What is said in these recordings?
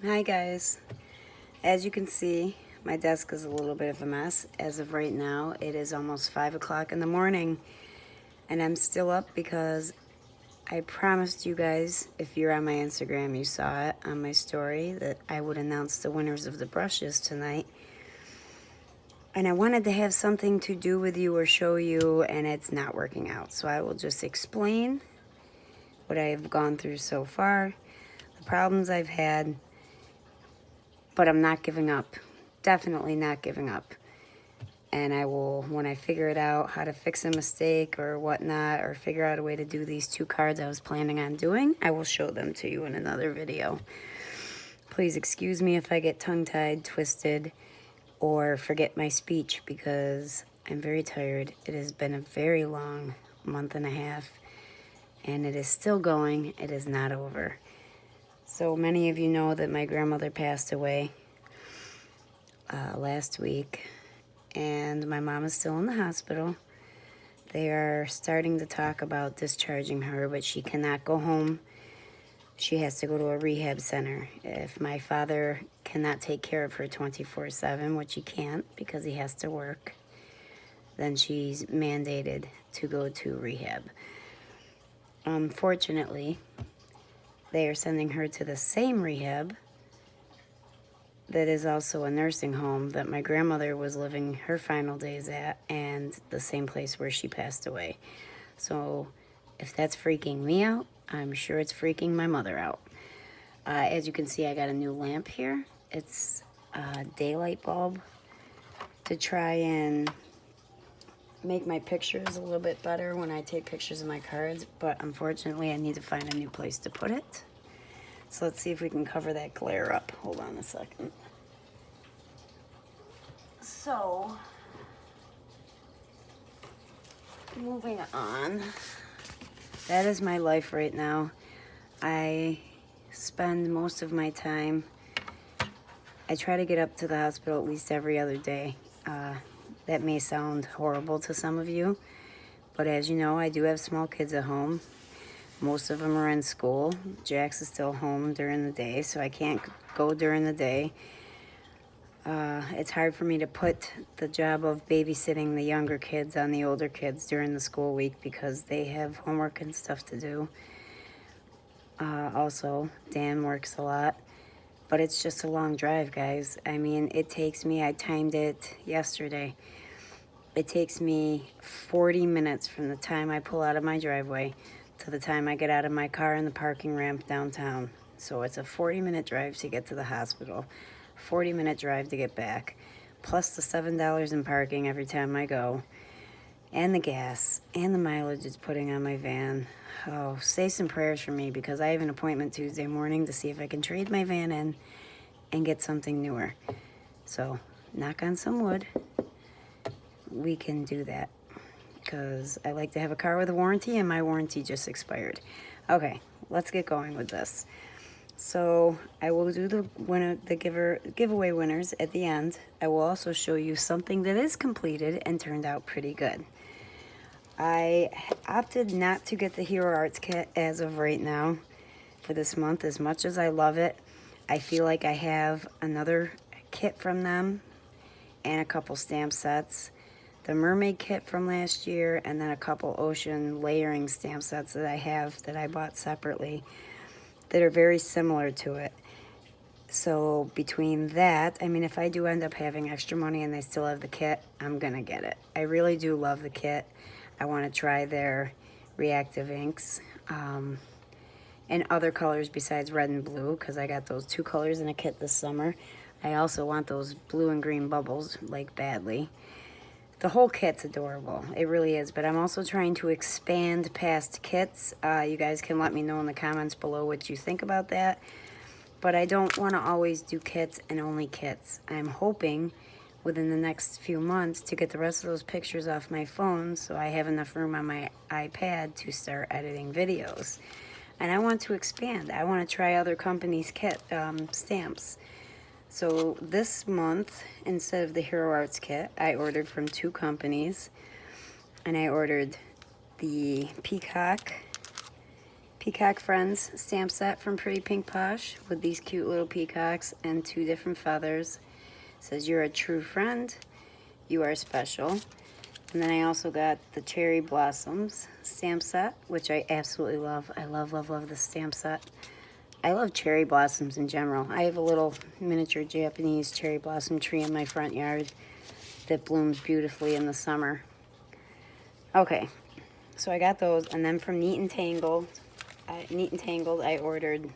Hi guys. As you can see, my desk is a little bit of a mess. As of right now, it is almost 5 o'clock in the morning, and I'm still up because I promised you guys, if you're on my Instagram, you saw it on my story, that I would announce the winners of the brushes tonight. And I wanted to have something to do with you or show you, and it's not working out. So I will just explain what I have gone through so far, the problems I've had, but I'm not giving up. Definitely not giving up. And I will, when I figure it out, how to fix a mistake or whatnot, or figure out a way to do these 2 cards I was planning on doing, I will show them to you in another video. Please excuse me if I get tongue-tied, twisted, or forget my speech because I'm very tired. It has been a very long month and a half, and it is still going. It is not over. So many of you know that my grandmother passed away last week, and my mom is still in the hospital. They are starting to talk about discharging her, but she cannot go home. She has to go to a rehab center. If my father cannot take care of her 24/7, which he can't because he has to work, then she's mandated to go to rehab. Unfortunately, they are sending her to the same rehab that is also a nursing home that my grandmother was living her final days at, and the same place where she passed away. So if that's freaking me out, I'm sure it's freaking my mother out. As you can see, I got a new lamp here. It's a daylight bulb to try and make my pictures a little bit better when I take pictures of my cards, but unfortunately I need to find a new place to put it. So let's see if we can cover that glare up. Hold on a second. So, moving on. That is my life right now. I spend most of my time, I try to get up to the hospital at least every other day. That may sound horrible to some of you, but as you know, I do have small kids at home. Most of them are in school. Jax is still home during the day, so I can't go during the day. It's hard for me to put the job of babysitting the younger kids on the older kids during the school week because they have homework and stuff to do. Also, Dan works a lot, but it's just a long drive, guys. I mean, it takes me, I timed it yesterday. It takes me 40 minutes from the time I pull out of my driveway to the time I get out of my car in the parking ramp downtown. So it's a 40-minute drive to get to the hospital, 40-minute drive to get back, plus the $7 in parking every time I go, and the gas, and the mileage it's putting on my van. Oh, say some prayers for me because I have an appointment Tuesday morning to see if I can trade my van in and get something newer. So, knock on some wood, we can do that because I like to have a car with a warranty and my warranty just expired. Okay, let's get going with this. So I will do the giveaway winners at the end. I will also show you something that is completed and turned out pretty good. I opted not to get the Hero Arts kit as of right now for this month. As much as I love it, I feel like I have another kit from them and a couple stamp sets. The mermaid kit from last year, and then a couple ocean layering stamp sets that I have that I bought separately that are very similar to it. So between that, I mean, if I do end up having extra money and they still have the kit, I'm gonna get it. I really do love the kit. I want to try their reactive inks and other colors besides red and blue because I got those 2 colors in a kit this summer. I also want those blue and green bubbles like badly. The whole kit's adorable. It really is. But I'm also trying to expand past kits. You guys can let me know in the comments below what you think about that. But I don't want to always do kits and only kits. I'm hoping within the next few months to get the rest of those pictures off my phone so I have enough room on my iPad to start editing videos. And I want to expand. I want to try other companies' kit stamps. So this month, instead of the Hero Arts kit, I ordered from 2 companies. And I ordered the Peacock Peacock Friends stamp set from Pretty Pink Posh with these cute little peacocks and 2 different feathers. It says, "You're a true friend. You are special." And then I also got the Cherry Blossoms stamp set, which I absolutely love. I love, love, love this stamp set. I love cherry blossoms in general. I have a little miniature Japanese cherry blossom tree in my front yard that blooms beautifully in the summer. Okay, so I got those, and then from Neat and Tangled, I ordered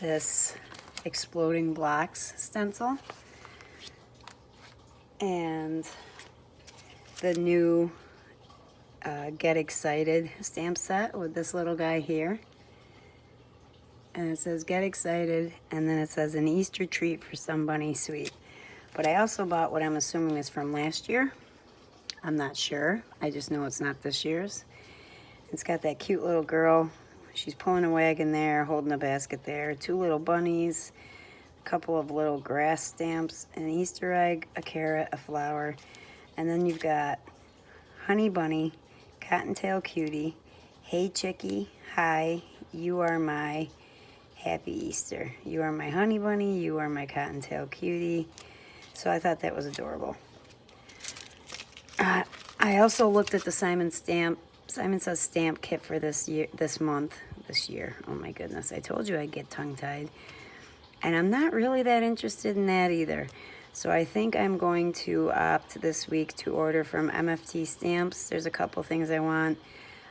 this Exploding Blocks stencil and the new Get Excited stamp set with this little guy here. And it says "Get Excited," and then it says "An Easter treat for somebody sweet." But I also bought what I'm assuming is from last year. I'm not sure. I just know it's not this year's. It's got that cute little girl. She's pulling a wagon there, holding a basket there. 2 little bunnies, a couple of little grass stamps, an Easter egg, a carrot, a flower. And then you've got Honey Bunny, Cottontail Cutie, Hey Chickie, Hi, You Are My, Happy Easter. You are my honey bunny, you are my cottontail cutie. So I thought that was adorable. I also looked at the Simon Says stamp kit for this year. Oh my goodness, I told you I'd get tongue-tied. And I'm not really that interested in that either. So I think I'm going to opt this week to order from MFT Stamps. There's a couple things I want.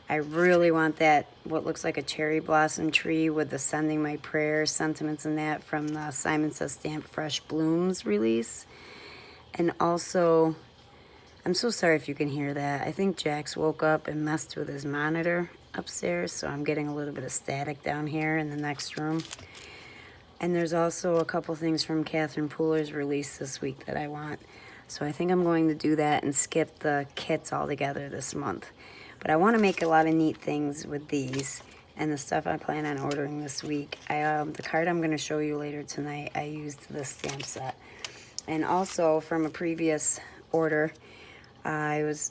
I really want that, what looks like a cherry blossom tree with the Sending My Prayers sentiments and that from the Simon Says Stamp Fresh Blooms release. And also, I'm so sorry if you can hear that. I think Jax woke up and messed with his monitor upstairs, so I'm getting a little bit of static down here in the next room. And there's also a couple things from Catherine Pooler's release this week that I want. So I think I'm going to do that and skip the kits altogether this month. But I want to make a lot of neat things with these and the stuff I plan on ordering this week. The card I'm going to show you later tonight, I used this stamp set. And also from a previous order, I was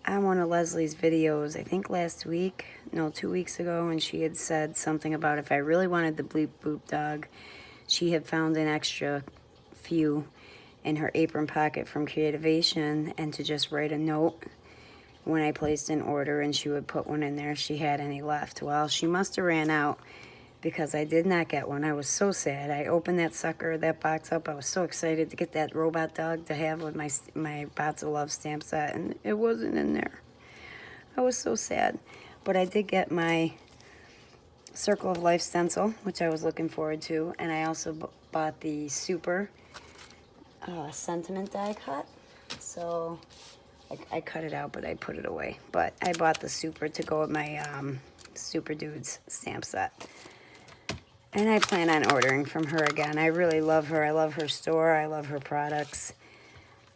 on one of Leslie's videos, I think 2 weeks ago, and she had said something about if I really wanted the Bleep Boop dog, she had found an extra few in her apron pocket from Creativation, and to just write a note when I placed an order, and she would put one in there if she had any left. Well, she must have ran out because I did not get one. I was so sad. I opened that box up. I was so excited to get that robot dog to have with my Bots of Love stamp set, and it wasn't in there. I was so sad. But I did get my Circle of Life stencil, which I was looking forward to, and I also bought the Super Sentiment die cut. So I cut it out, but I put it away. But I bought the Super to go with my Super Dudes stamp set. And I plan on ordering from her again. I really love her. I love her store. I love her products.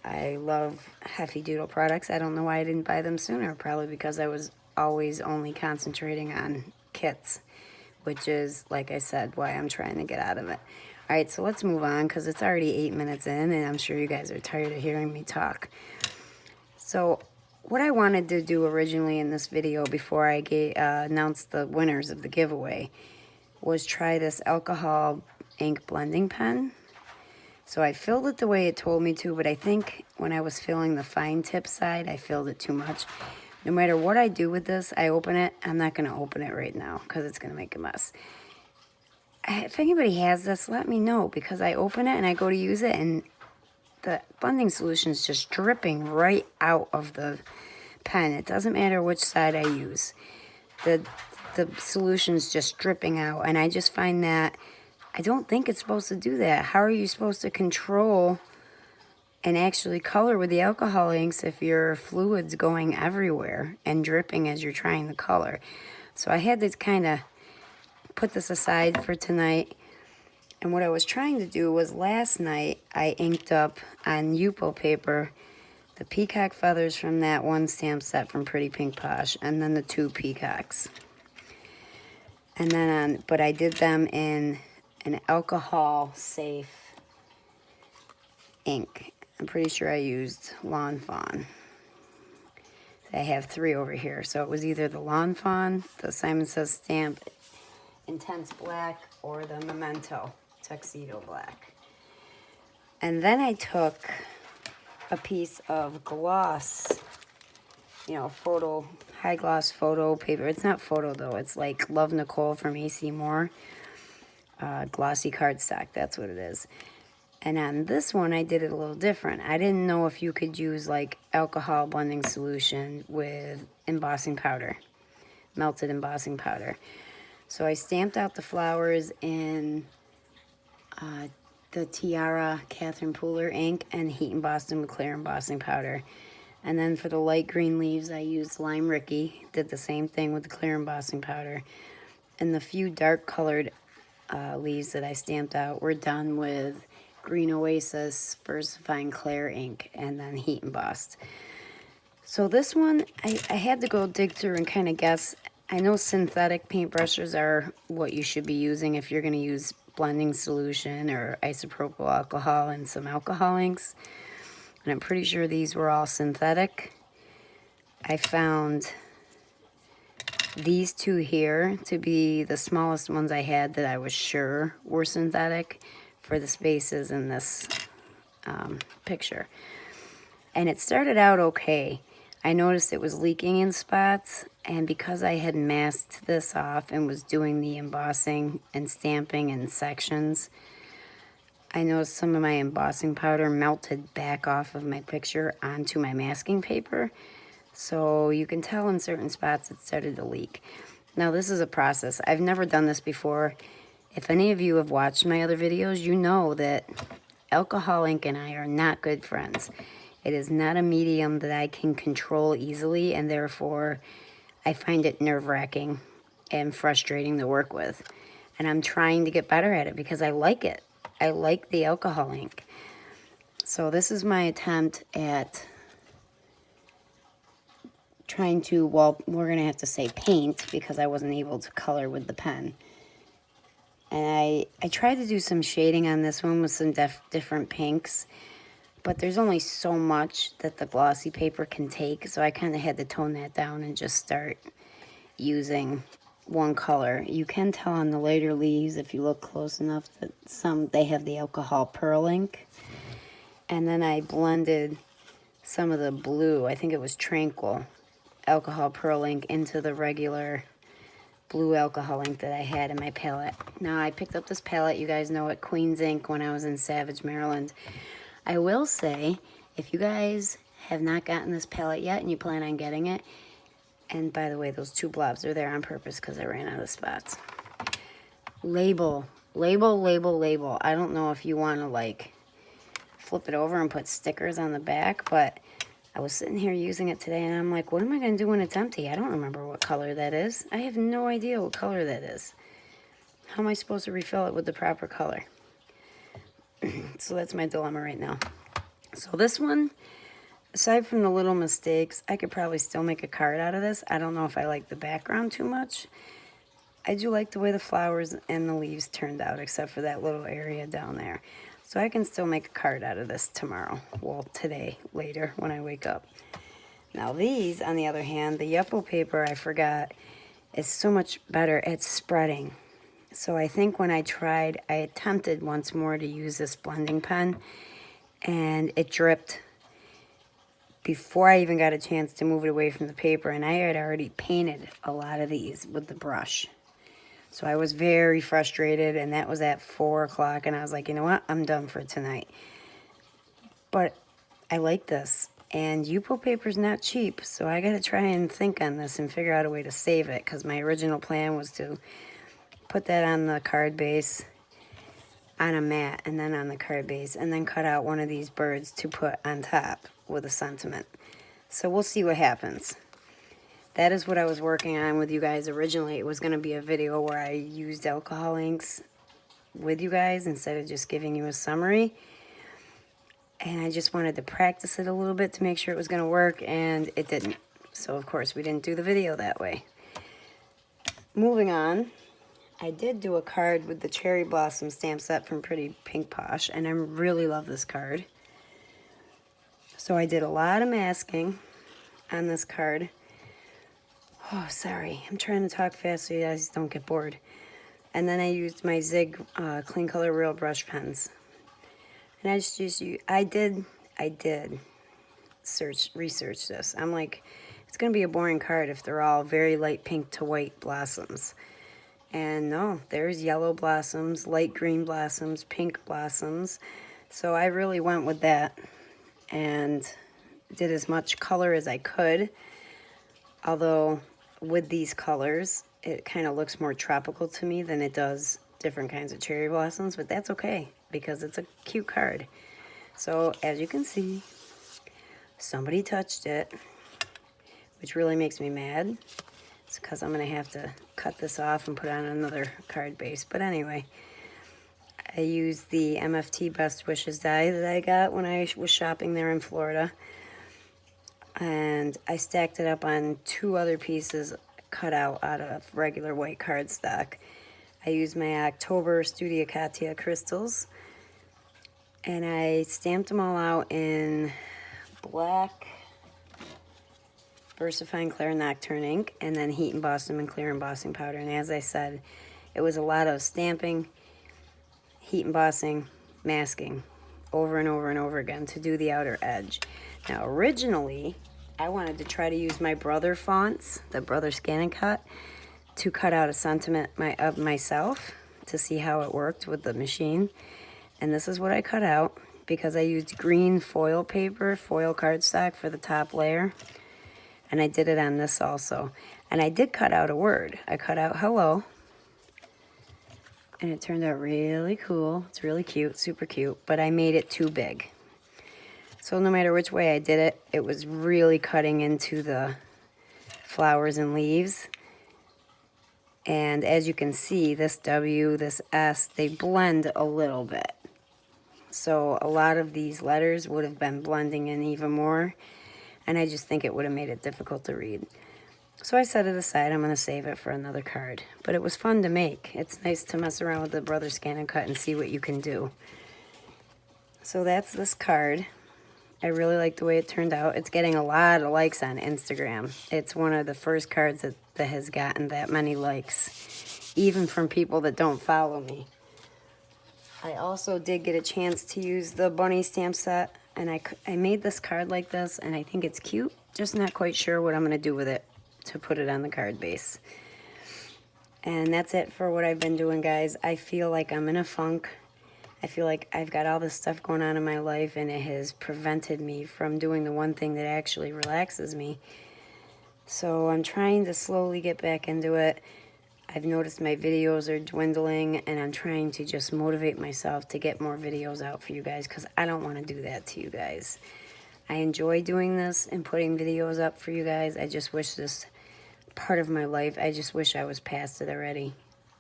I love Heffy Doodle products. I don't know why I didn't buy them sooner. Probably because I was always only concentrating on kits, which is, like I said, why I'm trying to get out of it. All right, so let's move on because it's already 8 minutes in, and I'm sure you guys are tired of hearing me talk. So what I wanted to do originally in this video before I announced the winners of the giveaway was try this alcohol ink blending pen. So I filled it the way it told me to, but I think when I was filling the fine tip side, I filled it too much. No matter what I do with this, I open it. I'm not going to open it right now because it's going to make a mess. If anybody has this, let me know, because I open it and I go to use it and the blending solution is just dripping right out of the pen. It doesn't matter which side I use. The solution's just dripping out, and I just find that I don't think it's supposed to do that. How are you supposed to control and actually color with the alcohol inks if your fluid's going everywhere and dripping as you're trying to color? So I had to kind of put this aside for tonight. And what I was trying to do was last night I inked up on Yupo paper the peacock feathers from that one stamp set from Pretty Pink Posh, and then the 2 peacocks. And then but I did them in an alcohol safe ink. I'm pretty sure I used Lawn Fawn. I have 3 over here. So it was either the Lawn Fawn, the Simon Says Stamp Intense Black, or the Memento Tuxedo Black. And then I took a piece of gloss, you know, photo, high gloss photo paper. It's not photo though, it's like Love Nicole from AC Moore. Glossy cardstock, that's what it is. And on this one, I did it a little different. I didn't know if you could use like alcohol blending solution with embossing powder, melted embossing powder. So I stamped out the flowers in the Tiara Catherine Pooler ink and heat embossed them with clear embossing powder. And then for the light green leaves, I used Lime Ricky, did the same thing with the clear embossing powder. And the few dark colored leaves that I stamped out were done with Green Oasis Versifying Clair ink and then heat embossed. So this one, I had to go dig through and kind of guess. I know synthetic paintbrushes are what you should be using if you're going to use blending solution or isopropyl alcohol and some alcohol inks. And I'm pretty sure these were all synthetic. I found these 2 here to be the smallest ones I had that I was sure were synthetic for the spaces in this picture. And it started out okay. I noticed it was leaking in spots, and because I had masked this off and was doing the embossing and stamping in sections, I noticed some of my embossing powder melted back off of my picture onto my masking paper. So you can tell in certain spots it started to leak. Now this is a process. I've never done this before. If any of you have watched my other videos, you know that alcohol ink and I are not good friends. It is not a medium that I can control easily, and therefore I find it nerve-wracking and frustrating to work with. And I'm trying to get better at it because I like it. I like the alcohol ink. So this is my attempt at trying to, well, we're going to have to say paint because I wasn't able to color with the pen. And I tried to do some shading on this one with some different pinks, but there's only so much that the glossy paper can take, so I kind of had to tone that down and just start using one color. You can tell on the later leaves, if you look close enough, that they have the alcohol pearl ink. And then I blended some of the blue, I think it was Tranquil, alcohol pearl ink into the regular blue alcohol ink that I had in my palette. Now I picked up this palette, you guys know it, Queen's Ink, when I was in Savage, Maryland. I will say, if you guys have not gotten this palette yet and you plan on getting it, and by the way, those 2 blobs are there on purpose because I ran out of spots. Label, label, label, label. I don't know if you want to like flip it over and put stickers on the back, but I was sitting here using it today and I'm like, what am I going to do when it's empty? I don't remember what color that is. I have no idea what color that is. How am I supposed to refill it with the proper color? So that's my dilemma right now. So this one, aside from the little mistakes, I could probably still make a card out of this. I don't know if I like the background too much. I do like the way the flowers and the leaves turned out, except for that little area down there. So I can still make a card out of this tomorrow. Well, today, later, when I wake up. Now these, on the other hand, the Yupo paper, I forgot, is so much better at spreading. So I think when I attempted once more to use this blending pen, and it dripped before I even got a chance to move it away from the paper, and I had already painted a lot of these with the brush. So I was very frustrated, and that was at 4 o'clock, and I was like, you know what, I'm done for tonight. But I like this, and Yupo paper's not cheap, so I gotta try and think on this and figure out a way to save it, because my original plan was to put that on the card base, on a mat, and then on the card base, and then cut out one of these birds to put on top with a sentiment. So we'll see what happens. That is what I was working on with you guys originally. It was going to be a video where I used alcohol inks with you guys instead of just giving you a summary. And I just wanted to practice it a little bit to make sure it was going to work, and it didn't. So of course we didn't do the video that way. Moving on. I did do a card with the Cherry Blossom stamp set from Pretty Pink Posh, and I really love this card. So I did a lot of masking, on this card. Oh, sorry. I'm trying to talk fast so you guys don't get bored. And then I used my Zig Clean Color Real brush pens. And I just used, I did research this. I'm like, it's going to be a boring card if they're all very light pink to white blossoms. And no, there's yellow blossoms, light green blossoms, pink blossoms. So I really went with that and did as much color as I could. Although with these colors, it kind of looks more tropical to me than it does different kinds of cherry blossoms, but that's okay because it's a cute card. So as you can see, somebody touched it, which really makes me mad. It's because I'm going to have to cut this off and put on another card base. But anyway, I used the MFT Best Wishes die that I got when I was shopping there in Florida. And I stacked it up on 2 other pieces cut out of regular white cardstock. I used my October Studio Katia crystals. And I stamped them all out in black VersaFine Clear Nocturne ink, and then heat embossed them in clear embossing powder. And as I said, it was a lot of stamping, heat embossing, masking, over and over and over again to do the outer edge. Now, originally, I wanted to try to use my Brother fonts, the Brother Scan and Cut, to cut out a sentiment of myself to see how it worked with the machine. And this is what I cut out because I used green foil paper, foil cardstock for the top layer. And I did it on this also. And I did cut out a word. I cut out hello. And it turned out really cool. It's really cute, super cute. But I made it too big. So no matter which way I did it, it was really cutting into the flowers and leaves. And as you can see, this W, this S, they blend a little bit. So a lot of these letters would have been blending in even more. And I just think it would have made it difficult to read. So I set it aside. I'm going to save it for another card. But it was fun to make. It's nice to mess around with the Brother Scan and Cut and see what you can do. So that's this card. I really like the way it turned out. It's getting a lot of likes on Instagram. It's one of the first cards that has gotten that many likes, even from people that don't follow me. I also did get a chance to use the bunny stamp set. And I made this card like this, and I think it's cute. Just not quite sure what I'm going to do with it to put it on the card base. And that's it for what I've been doing, guys. I feel like I'm in a funk. I feel like I've got all this stuff going on in my life, and it has prevented me from doing the one thing that actually relaxes me. So I'm trying to slowly get back into it. I've noticed my videos are dwindling, and I'm trying to just motivate myself to get more videos out for you guys because I don't want to do that to you guys. I enjoy doing this and putting videos up for you guys. I just wish this part of my life, I just wish I was past it already.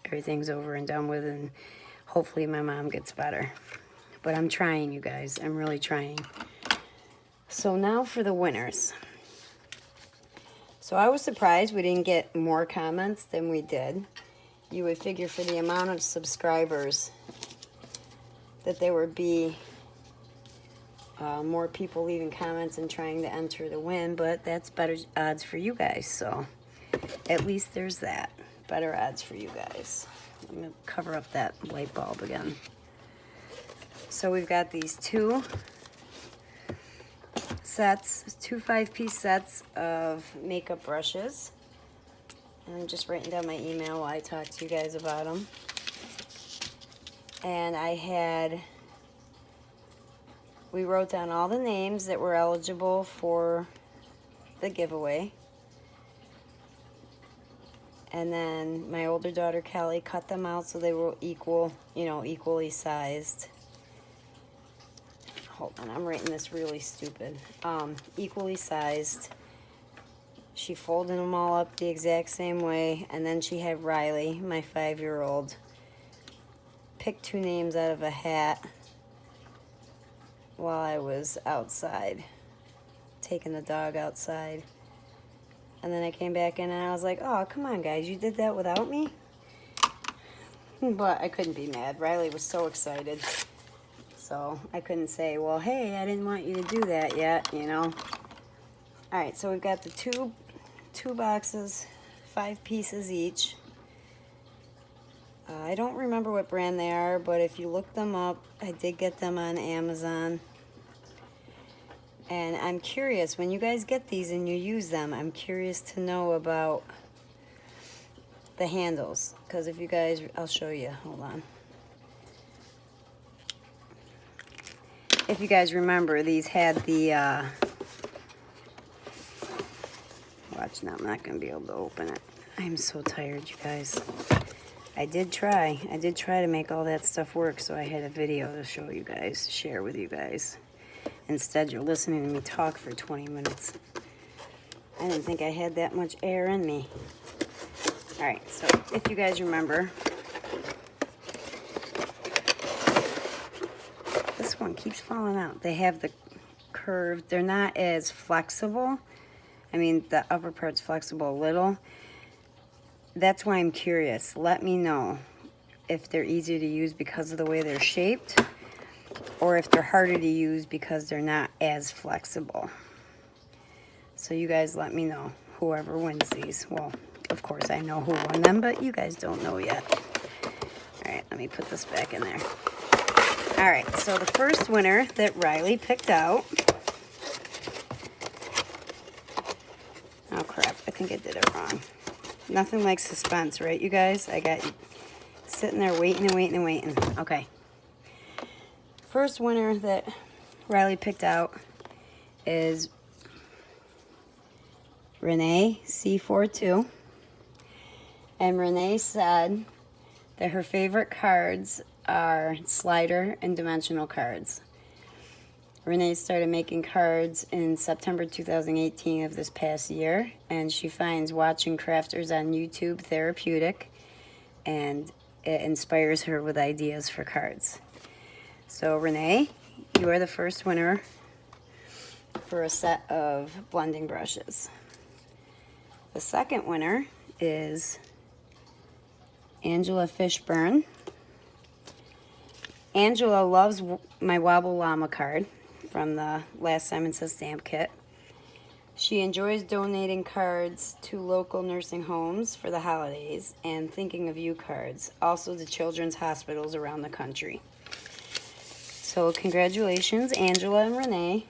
Everything's over and done with, and hopefully my mom gets better. But I'm trying, you guys. I'm really trying. So now for the winners. So I was surprised we didn't get more comments than we did. You would figure for the amount of subscribers that there would be more people leaving comments and trying to enter to win, but that's better odds for you guys. So at least there's that. Better odds for you guys. I'm going to cover up that light bulb again. So we've got these 2 sets, 2 5-piece sets of makeup brushes. And I'm just writing down my email while I talk to you guys about them. And we wrote down all the names that were eligible for the giveaway. And then my older daughter, Kelly, cut them out so they were equally sized. Hold on, I'm writing this really stupid. Equally sized. She folded them all up the exact same way. And then she had Riley, my 5-year-old, pick 2 names out of a hat while I was outside, taking the dog outside. And then I came back in and I was like, oh, come on, guys, you did that without me? But I couldn't be mad. Riley was so excited. So I couldn't say, well, hey, I didn't want you to do that yet, you know. All right, so we've got the two boxes, 5 pieces each. I don't remember what brand they are, but if you look them up, I did get them on Amazon. And I'm curious, when you guys get these and you use them, I'm curious to know about the handles. Because if you guys, I'll show you, hold on. If you guys remember, these had the, watch now, I'm not going to be able to open it. I'm so tired, you guys. I did try to make all that stuff work, so I had a video to show you guys, share with you guys. Instead, you're listening to me talk for 20 minutes. I didn't think I had that much air in me. All right, so if you guys remember, this one keeps falling out. They have the curved, they're not as flexible. I mean, the upper part's flexible a little. That's why I'm curious. Let me know if they're easier to use because of the way they're shaped, or if they're harder to use because they're not as flexible. So you guys let me know, whoever wins these. Well, of course I know who won them, but you guys don't know yet. All right, let me put this back in there. All right, so the first winner that Riley picked out. Oh crap, I think I did it wrong. Nothing like suspense, right, you guys? I got you sitting there waiting and waiting and waiting. Okay. First winner that Riley picked out is Renee C42. And Renee said that her favorite cards are slider and dimensional cards. Renee started making cards in September 2018 of this past year, and she finds watching crafters on YouTube therapeutic, and it inspires her with ideas for cards. So Renee, you are the first winner for a set of blending brushes. The second winner is Angela Fishburne. Angela loves my Wobble Llama card from the Last Simon Says stamp kit. She enjoys donating cards to local nursing homes for the holidays and Thinking of You cards, also to children's hospitals around the country. So congratulations, Angela and Renee.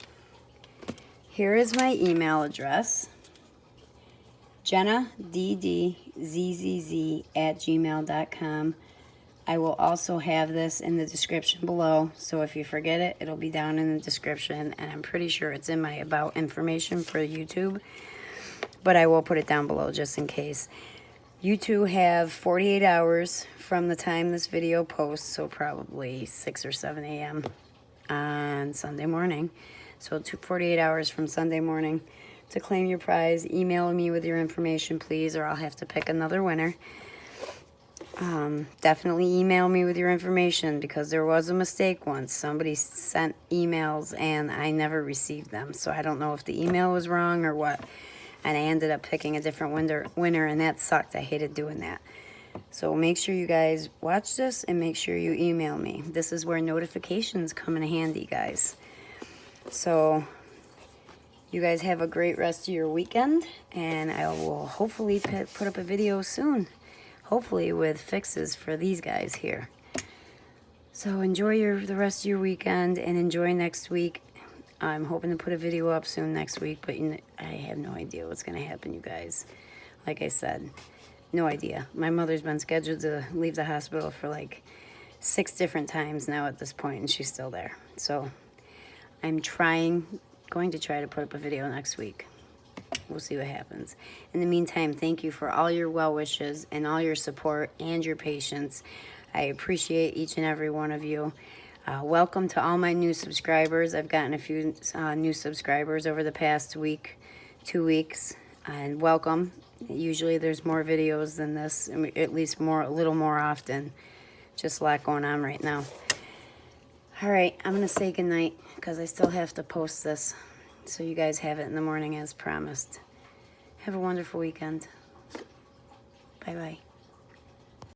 Here is my email address, jennaddzzz@gmail.com. I will also have this in the description below, so if you forget it, it'll be down in the description, and I'm pretty sure it's in my about information for YouTube, but I will put it down below just in case. You two have 48 hours from the time this video posts, so probably 6 or 7 a.m. on Sunday morning. So 48 hours from Sunday morning to claim your prize. Email me with your information, please, or I'll have to pick another winner. Definitely email me with your information, because there was a mistake once. Somebody sent emails and I never received them, so I don't know if the email was wrong or what, and I ended up picking a different winner, and that sucked. I hated doing that. So make sure you guys watch this and make sure you email me. This is where notifications come in handy, guys. So you guys have a great rest of your weekend, and I will hopefully put up a video soon. Hopefully with fixes for these guys here. So enjoy the rest of your weekend, and enjoy next week. I'm hoping to put a video up soon next week, but I have no idea what's going to happen, you guys. Like I said, no idea. My mother's been scheduled to leave the hospital for like 6 different times now at this point, and she's still there. So I'm going to try to put up a video next week. We'll see what happens. In the meantime, thank you for all your well wishes and all your support and your patience. I appreciate each and every one of you. Welcome to all my new subscribers. I've gotten a few new subscribers over the past week, 2 weeks, and welcome. Usually there's more videos than this, at least a little more often. Just a lot going on right now. All right, I'm going to say goodnight because I still have to post this, so you guys have it in the morning as promised. Have a wonderful weekend. Bye-bye.